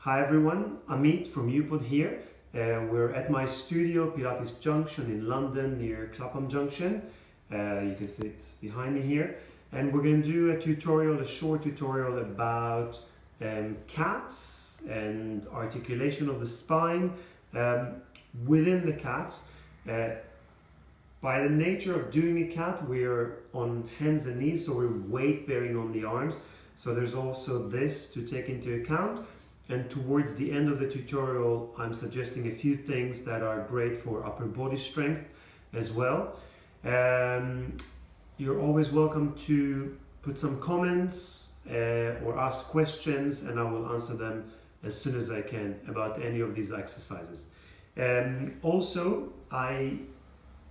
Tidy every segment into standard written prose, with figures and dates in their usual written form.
Hi everyone, Amit from UPod here. We're at my studio, Pilates Junction in London near Clapham Junction. You can see it behind me here. And we're going to do a short tutorial about cats and articulation of the spine within the cats. By the nature of doing a cat, we're on hands and knees, so we're weight bearing on the arms. So there's also this to take into account. And towards the end of the tutorial, I'm suggesting a few things that are great for upper body strength as well. You're always welcome to put some comments or ask questions, and I will answer them as soon as I can about any of these exercises. Also, I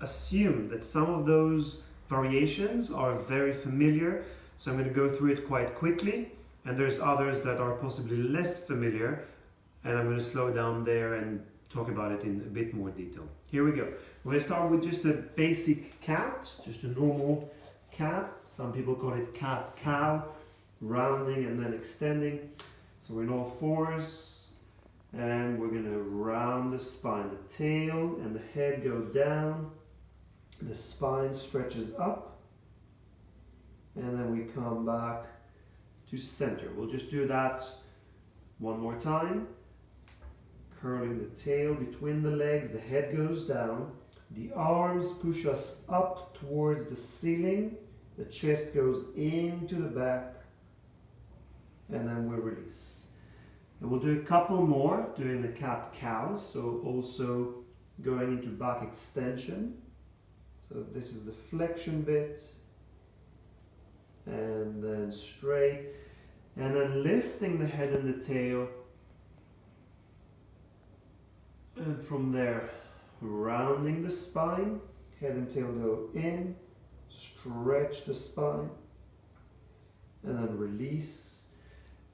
assume that some of those variations are very familiar, so I'm going to go through it quite quickly. And there's others that are possibly less familiar, and I'm going to slow down there and talk about it in a bit more detail. Here we go. We're going to start with just a basic cat, just a normal cat. Some people call it cat-cow, rounding and then extending. So we're in all fours, and we're going to round the spine. The tail and the head go down, the spine stretches up, and then we come back to center. We'll just do that one more time. Curling the tail between the legs, the head goes down, the arms push us up towards the ceiling, the chest goes into the back, and then we release. And we'll do a couple more doing the cat-cow, so also going into back extension. So this is the flexion bit, and then straight, and then lifting the head and the tail, and from there rounding the spine, head and tail go in, stretch the spine, and then release,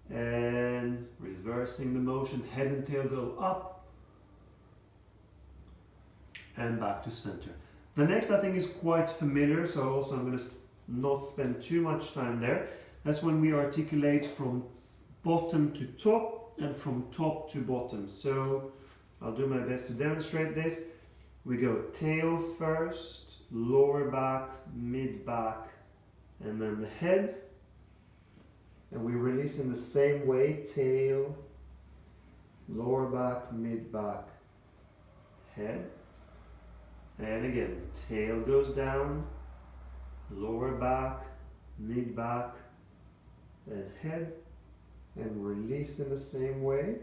and reversing the motion, head and tail go up and back to center. The next I think is quite familiar, so also I'm going to not spend too much time there. That's when we articulate from bottom to top and from top to bottom. So I'll do my best to demonstrate this. We go tail first, lower back, mid back, and then the head. And we release in the same way, tail, lower back, mid back, head. And again, tail goes down, lower back, mid back, then head, and release in the same way.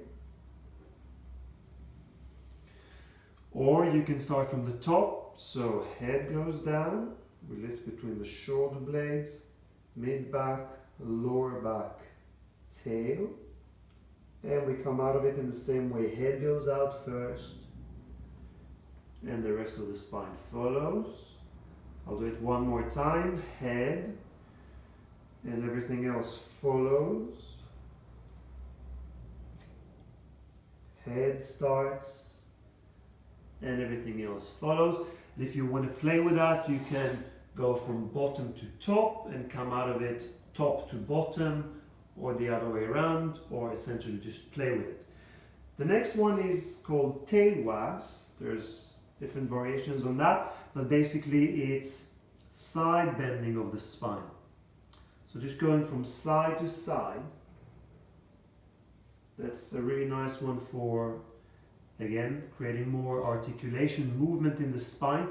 Or you can start from the top, so head goes down, we lift between the shoulder blades, mid back, lower back, tail, and we come out of it in the same way. Head goes out first, and the rest of the spine follows. I'll do it one more time. Head, and everything else follows. Head starts, and everything else follows. And if you want to play with that, you can go from bottom to top and come out of it top to bottom, or the other way around, or essentially just play with it. The next one is called tail wags. There's different variations on that, but basically it's side bending of the spine. So just going from side to side. That's a really nice one for, again, creating more articulation, movement in the spine.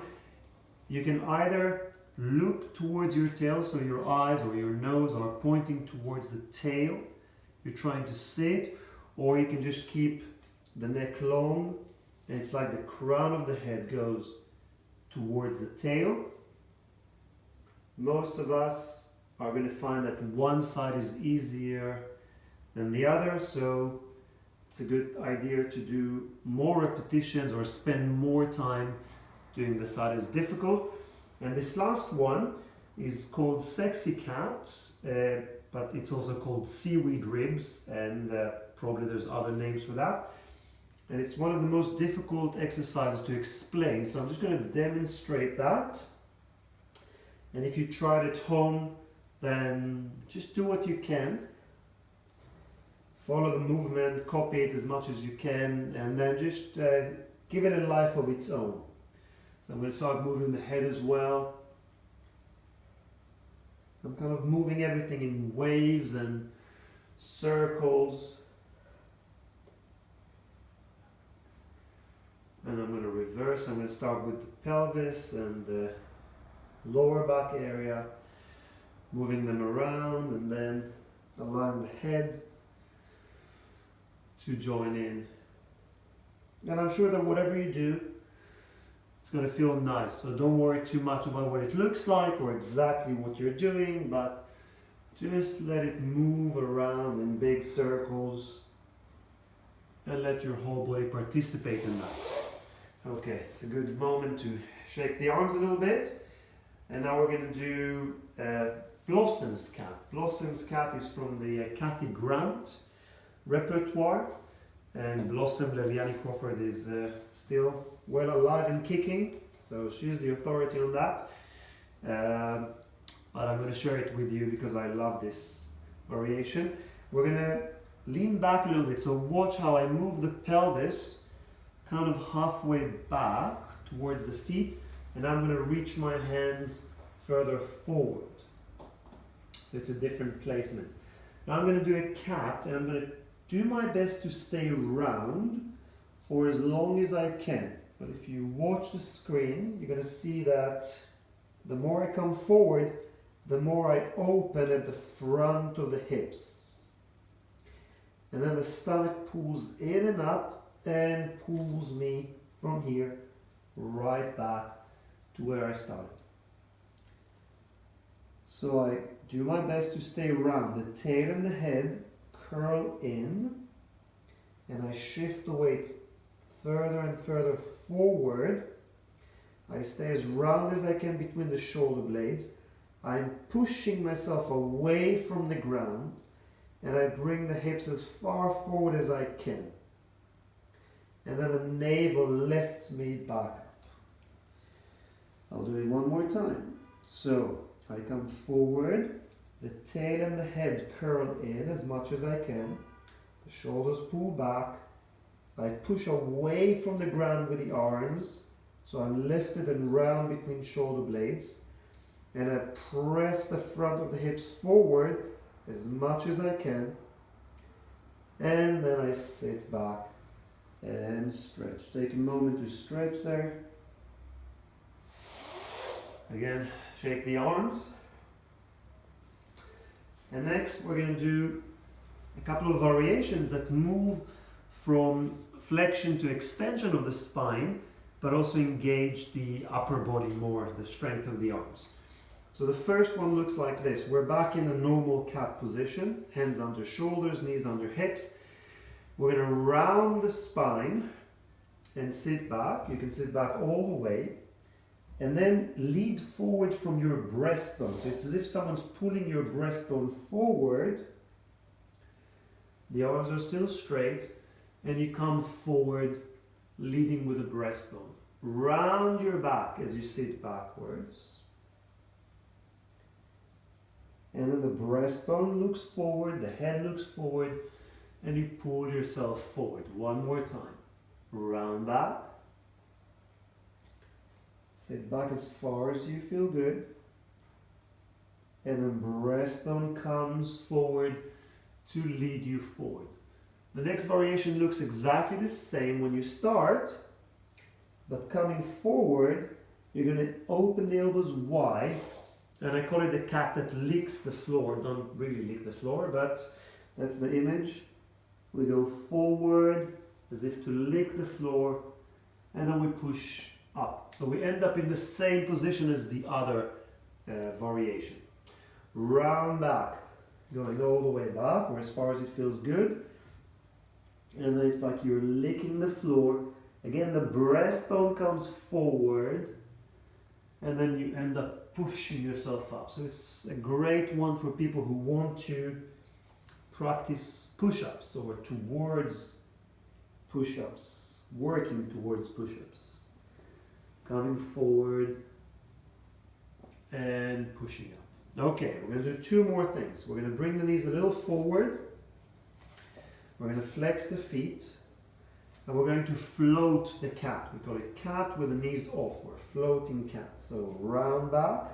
You can either look towards your tail, so your eyes or your nose are pointing towards the tail. You're trying to sit, or you can just keep the neck long, and it's like the crown of the head goes towards the tail. Most of us are going to find that one side is easier than the other, so it's a good idea to do more repetitions or spend more time doing the side is difficult. And this last one is called sexy cats, but it's also called seaweed ribs, and probably there's other names for that. And it's one of the most difficult exercises to explain, so I'm just going to demonstrate that. And if you try it at home, then just do what you can. Follow the movement, copy it as much as you can, and then just give it a life of its own. So I'm going to start moving the head as well. I'm kind of moving everything in waves and circles. And I'm going to reverse. I'm going to start with the pelvis and the lower back area, moving them around, and then allowing the head to join in. And I'm sure that whatever you do, it's going to feel nice. So don't worry too much about what it looks like or exactly what you're doing, but just let it move around in big circles and let your whole body participate in that. Okay, it's a good moment to shake the arms a little bit. And now we're going to do Blossom's Cat. Blossom's Cat is from the Cathy Grant repertoire. And Blossom, Liliane Crawford, is still well alive and kicking. So she's the authority on that. But I'm going to share it with you because I love this variation. We're going to lean back a little bit. So watch how I move the pelvis kind of halfway back towards the feet, and I'm going to reach my hands further forward. So it's a different placement. Now I'm going to do a cat, and I'm going to do my best to stay round for as long as I can. But if you watch the screen, you're going to see that the more I come forward, the more I open at the front of the hips. And then the stomach pulls in and up and pulls me from here right back to where I started. So I do my best to stay round. The tail and the head curl in, and I shift the weight further and further forward. I stay as round as I can between the shoulder blades. I'm pushing myself away from the ground, and I bring the hips as far forward as I can. And then the navel lifts me back up. I'll do it one more time. So I come forward, the tail and the head curl in as much as I can. The shoulders pull back. I push away from the ground with the arms, so I'm lifted and round between shoulder blades. And I press the front of the hips forward as much as I can. And then I sit back and stretch. Take a moment to stretch there. Again, shake the arms. And next we're going to do a couple of variations that move from flexion to extension of the spine, but also engage the upper body more, the strength of the arms. So the first one looks like this. We're back in a normal cat position, hands under shoulders, knees under hips. We're going to round the spine and sit back. You can sit back all the way. And then lead forward from your breastbone. So it's as if someone's pulling your breastbone forward. The arms are still straight. And you come forward, leading with the breastbone. Round your back as you sit backwards. And then the breastbone looks forward, the head looks forward, and you pull yourself forward. One more time. Round back. Sit back as far as you feel good. And then breastbone comes forward to lead you forward. The next variation looks exactly the same when you start, but coming forward, you're going to open the elbows wide, and I call it the cat that licks the floor. Don't really lick the floor, but that's the image. We go forward as if to lick the floor, and then we push up. So we end up in the same position as the other variation. Round back, going all the way back, or as far as it feels good. And then it's like you're licking the floor. Again, the breastbone comes forward, and then you end up pushing yourself up. So it's a great one for people who want to practice push-ups or towards push-ups, working towards push-ups. Coming forward and pushing up. Okay, we're going to do two more things. We're going to bring the knees a little forward. We're going to flex the feet and we're going to float the cat. We call it cat with the knees off. We're floating cat. So round back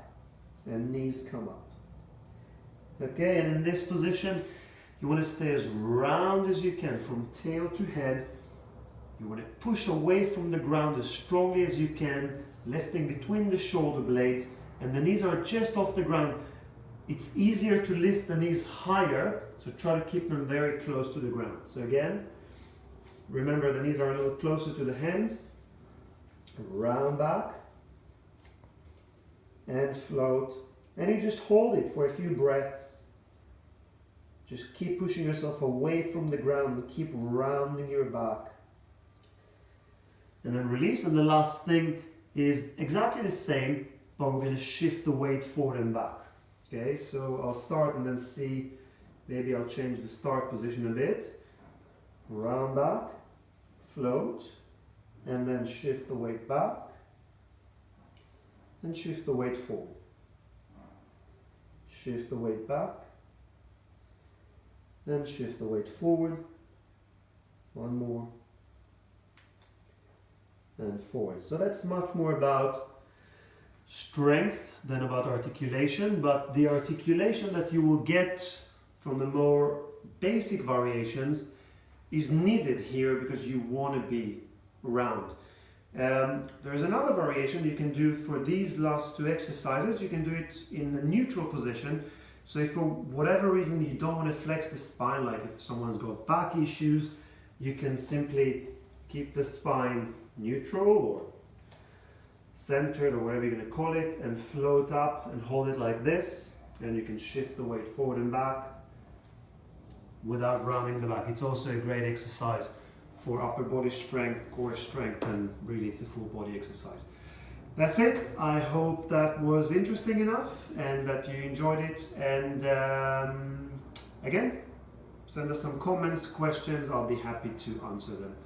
and knees come up. Okay, and in this position, you want to stay as round as you can from tail to head. You want to push away from the ground as strongly as you can, lifting between the shoulder blades, and the knees are just off the ground. It's easier to lift the knees higher, so try to keep them very close to the ground. So again, remember the knees are a little closer to the hands. Round back and float, and you just hold it for a few breaths. Just keep pushing yourself away from the ground and keep rounding your back. And then release, and the last thing is exactly the same, but we're going to shift the weight forward and back. Okay, so I'll start and then see, maybe I'll change the start position a bit. Round back, float, and then shift the weight back, and shift the weight forward. Shift the weight back, then shift the weight forward. One more. And forward. So that's much more about strength than about articulation, but the articulation that you will get from the more basic variations is needed here because you want to be round. There's another variation you can do for these last two exercises. You can do it in a neutral position. So if for whatever reason you don't want to flex the spine, like if someone's got back issues, you can simply keep the spine neutral or centered or whatever you're going to call it, and float up and hold it like this, and you can shift the weight forward and back without rounding the back. It's also a great exercise for upper body strength, core strength, and really it's a full body exercise. That's it. I hope that was interesting enough and that you enjoyed it. And again, send us some comments, questions. I'll be happy to answer them.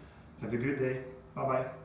Have a good day. Bye-bye.